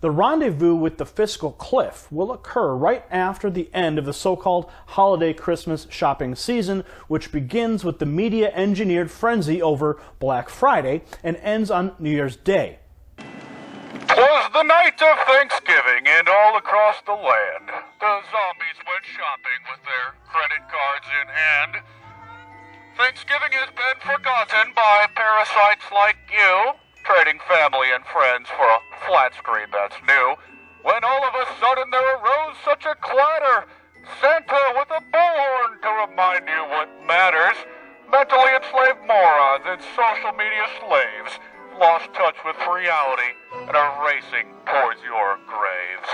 The rendezvous with the fiscal cliff will occur right after the end of the so-called holiday Christmas shopping season, which begins with the media-engineered frenzy over Black Friday and ends on New Year's Day. 'Twas the night of Thanksgiving, and all across the land, the zombies went shopping with their credit cards in hand. Thanksgiving has been forgotten by parasites like you, trading family and friends for a flat screen that's new, when all of a sudden there arose such a clatter. Santa with a bullhorn to remind you what matters. Mentally enslaved morons and social media slaves lost touch with reality and are racing towards your graves.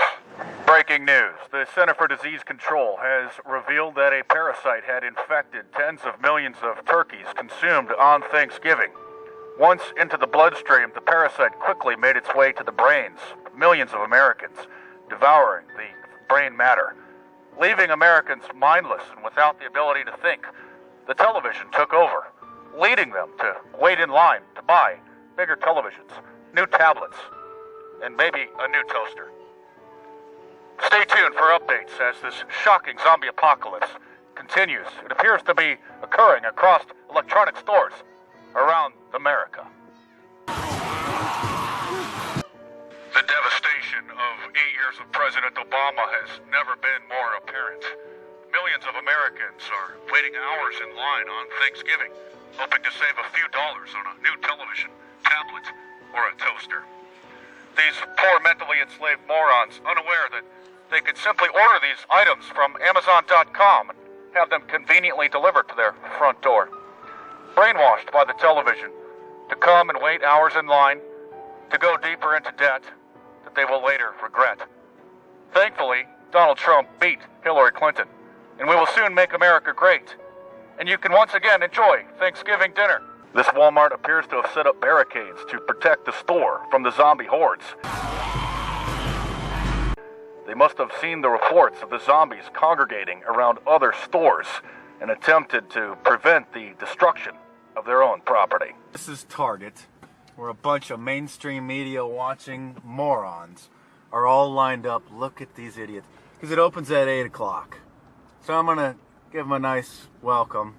Breaking news. The Center for Disease Control has revealed that a parasite had infected tens of millions of turkeys consumed on Thanksgiving. Once into the bloodstream, the parasite quickly made its way to the brains of millions of Americans, devouring the brain matter, leaving Americans mindless and without the ability to think. The television took over, leading them to wait in line to buy bigger televisions, new tablets, and maybe a new toaster. Stay tuned for updates as this shocking zombie apocalypse continues. It appears to be occurring across electronic stores around America. The devastation of 8 years of President Obama has never been more apparent. Millions of Americans are waiting hours in line on Thanksgiving, hoping to save a few dollars on a new television, tablet, or a toaster. These poor mentally enslaved morons, unaware that they could simply order these items from Amazon.com and have them conveniently delivered to their front door. Brainwashed by the television to come and wait hours in line, to go deeper into debt that they will later regret. Thankfully, Donald Trump beat Hillary Clinton, and we will soon make America great. And you can once again enjoy Thanksgiving dinner. This Walmart appears to have set up barricades to protect the store from the zombie hordes. They must have seen the reports of the zombies congregating around other stores and attempted to prevent the destruction of their own property. This is Target, where a bunch of mainstream media watching morons are all lined up. Look at these idiots. Because it opens at 8 o'clock. So I'm going to give them a nice welcome.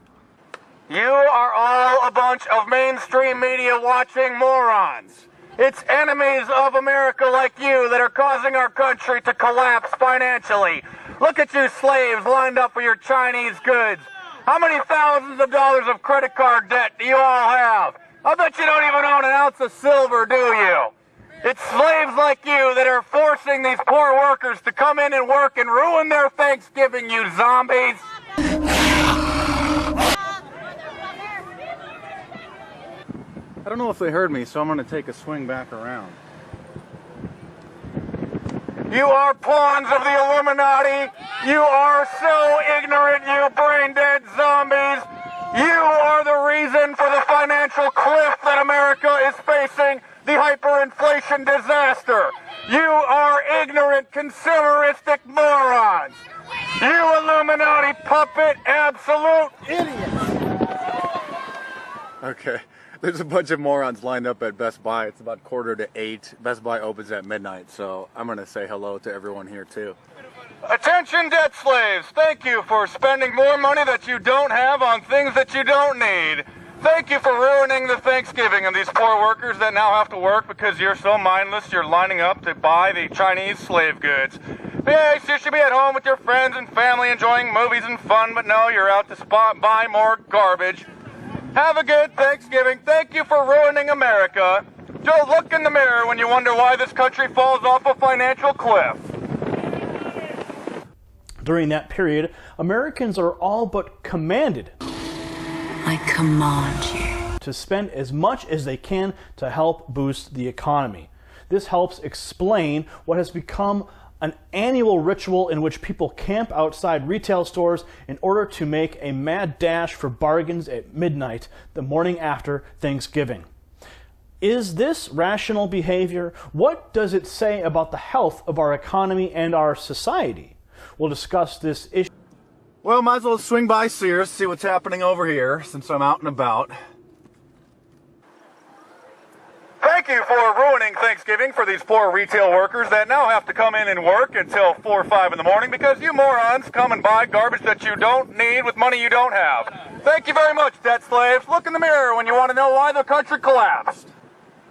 You are all a bunch of mainstream media watching morons. It's enemies of America like you that are causing our country to collapse financially. Look at you slaves lined up for your Chinese goods. How many thousands of dollars of credit card debt do you all have? I bet you don't even own an ounce of silver, do you? It's slaves like you that are forcing these poor workers to come in and work and ruin their Thanksgiving, you zombies. I don't know if they heard me, so I'm going to take a swing back around. You are pawns of the Illuminati. You are so ignorant, you brain-dead zombies. You are the reason for the financial cliff that America is facing, the hyperinflation disaster. You are ignorant, consumeristic morons. You Illuminati puppet absolute idiots. Okay. There's a bunch of morons lined up at Best Buy. It's about 7:45. Best Buy opens at midnight, so I'm going to say hello to everyone here, too. Attention, debt slaves! Thank you for spending more money that you don't have on things that you don't need. Thank you for ruining the Thanksgiving of these poor workers that now have to work because you're so mindless you're lining up to buy the Chinese slave goods. Yes, you should be at home with your friends and family enjoying movies and fun, but no, you're out to buy more garbage. Have a good Thanksgiving. Thank you for ruining America. Just look in the mirror when you wonder why this country falls off a financial cliff. During that period, Americans are all but commanded, I command you, to spend as much as they can to help boost the economy. This helps explain what has become an annual ritual in which people camp outside retail stores in order to make a mad dash for bargains at midnight the morning after Thanksgiving. Is this rational behavior? What does it say about the health of our economy and our society? We'll discuss this issue. Well, might as well swing by Sears, see what's happening over here, since I'm out and about. Thank you for ruining Thanksgiving for these poor retail workers that now have to come in and work until 4 or 5 in the morning because you morons come and buy garbage that you don't need with money you don't have. Thank you very much, debt slaves. Look in the mirror when you want to know why the country collapsed.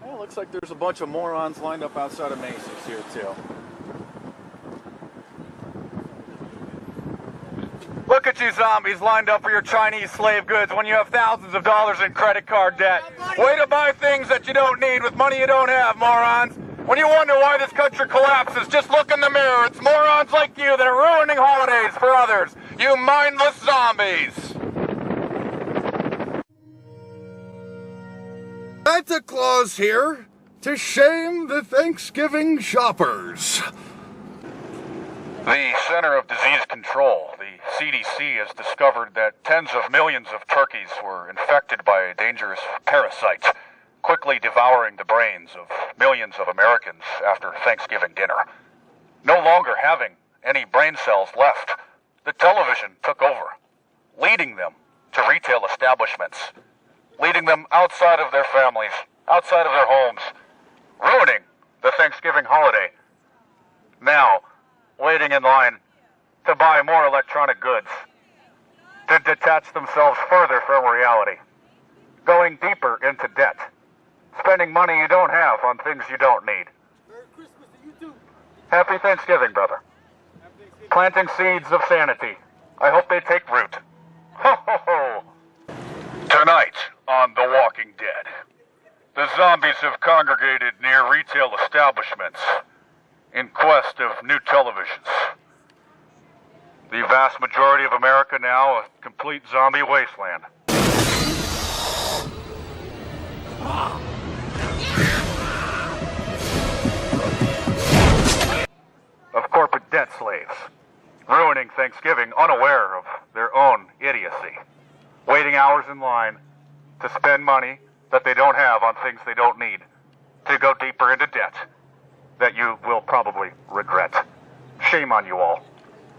Well, looks like there's a bunch of morons lined up outside of Macy's here, too. Look at you zombies lined up for your Chinese slave goods when you have thousands of dollars in credit card debt. Way to buy things that you don't need with money you don't have, morons. When you wonder why this country collapses, just look in the mirror. It's morons like you that are ruining holidays for others. You mindless zombies. Santa Claus here to shame the Thanksgiving shoppers. The Center of Disease Control, the CDC, has discovered that tens of millions of turkeys were infected by a dangerous parasite, quickly devouring the brains of millions of Americans after Thanksgiving dinner. No longer having any brain cells left, the television took over, leading them to retail establishments, leading them outside of their families, outside of their homes, ruining the Thanksgiving holiday. Now, waiting in line to buy more electronic goods, to detach themselves further from reality, going deeper into debt, spending money you don't have on things you don't need. Merry Christmas to you too. Happy Thanksgiving, brother. Planting seeds of sanity. I hope they take root. Ho, ho, ho. Tonight on The Walking Dead, the zombies have congregated near retail establishments in quest of new televisions. The vast majority of America now a complete zombie wasteland. Of corporate debt slaves, ruining Thanksgiving unaware of their own idiocy, waiting hours in line to spend money that they don't have on things they don't need, to go deeper into debt that you will probably regret. Shame on you all.